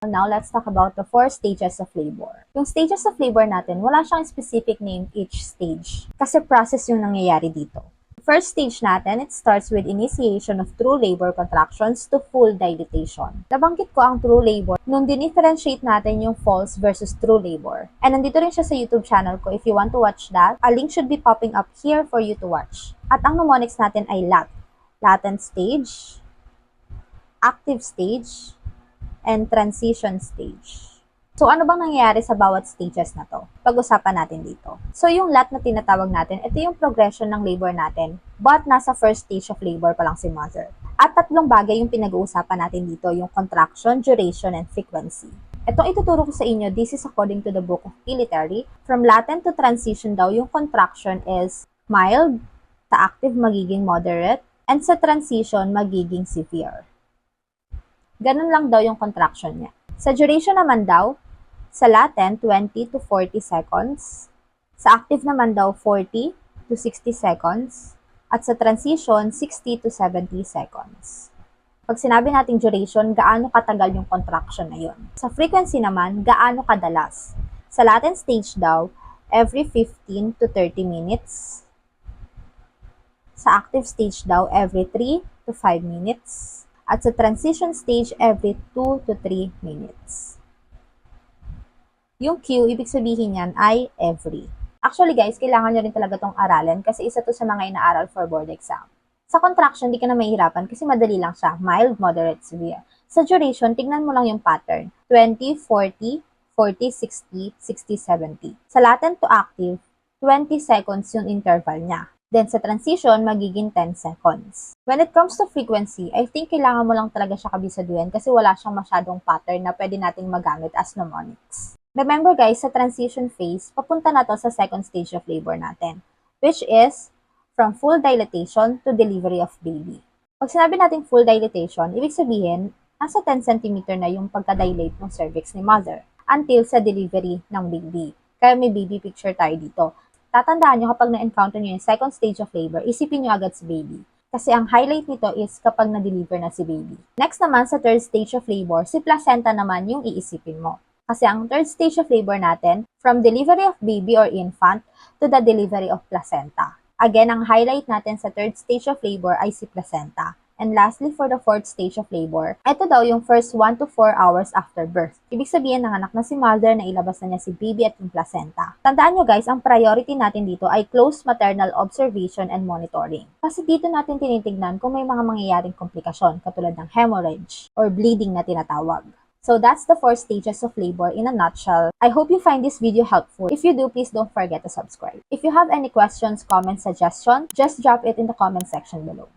now let's talk about the 4 stages of labor. Yung stages of labor natin, wala siyang specific name each stage. Kasi process yung nangyayari dito. First stage natin, it starts with initiation of true labor contractions to full dilatation. Nabanggit ko ang true labor nung dinifferentiate natin yung false versus true labor. And nandito rin siya sa YouTube channel ko if you want to watch that. A link should be popping up here for you to watch. At ang mnemonics natin ay LAT. Latent stage, active stage, and transition stage. So, ano bang nangyayari sa bawat stages na to? Pag-usapan natin dito. So, yung LAT na tinatawag natin, ito yung progression ng labor natin, but nasa first stage of labor pa lang si mother. At 3 bagay yung pinag-uusapan natin dito, yung contraction, duration, and frequency. Itong ituturo ko sa inyo, this is according to the book of Pilitary. From latent to transition daw, yung contraction is mild, sa active magiging moderate, and sa transition magiging severe. Ganun lang daw yung contraction niya. Sa duration naman daw, sa latent, 20 to 40 seconds. Sa active naman daw, 40 to 60 seconds. At sa transition, 60 to 70 seconds. Pag sinabi nating duration, gaano katagal yung contraction na yun. Sa frequency naman, gaano kadalas. Sa latent stage daw, every 15 to 30 minutes. Sa active stage daw, every 3 to 5 minutes. At sa transition stage, every 2 to 3 minutes. Yung Q, ibig sabihin yan ay every. Actually guys, kailangan nyo rin talaga tong aralin kasi isa to sa mga inaaral for board exam. Sa contraction, di ka na mahihirapan kasi madali lang siya. Mild, moderate, severe. Sa duration, tignan mo lang yung pattern. 20, 40, 40, 60, 60, 70. Sa latent to active, 20 seconds yung interval niya. Then sa transition, magiging 10 seconds. When it comes to frequency, I think kailangan mo lang talaga siya kabisaduhin kasi wala siyang masyadong pattern na pwede nating magamit as mnemonics. Remember guys, sa transition phase, papunta na to sa second stage of labor natin, which is from full dilatation to delivery of baby. Pag sinabi natin full dilatation, ibig sabihin, nasa 10 cm na yung pagka-dilate ng cervix ni mother until sa delivery ng baby. Kaya may baby picture tayo dito. Tatandaan nyo kapag na-encounter nyo yung second stage of labor, isipin nyo agad si baby. Kasi ang highlight nito is kapag na-deliver na si baby. Next naman, sa third stage of labor, si placenta naman yung iisipin mo. Kasi ang third stage of labor natin, from delivery of baby or infant to the delivery of placenta. Again, ang highlight natin sa third stage of labor ay si placenta. And lastly, for the fourth stage of labor, ito daw yung first 1 to 4 hours after birth. Ibig sabihin, nanganak na si mother, na ilabas na niya si baby at yung placenta. Tandaan nyo guys, ang priority natin dito ay close maternal observation and monitoring. Kasi dito natin tinitignan kung may mga mangyayaring komplikasyon, katulad ng hemorrhage or bleeding na tinatawag. So that's the 4 stages of labor in a nutshell. I hope you find this video helpful. If you do, please don't forget to subscribe. If you have any questions, comments, suggestions, just drop it in the comment section below.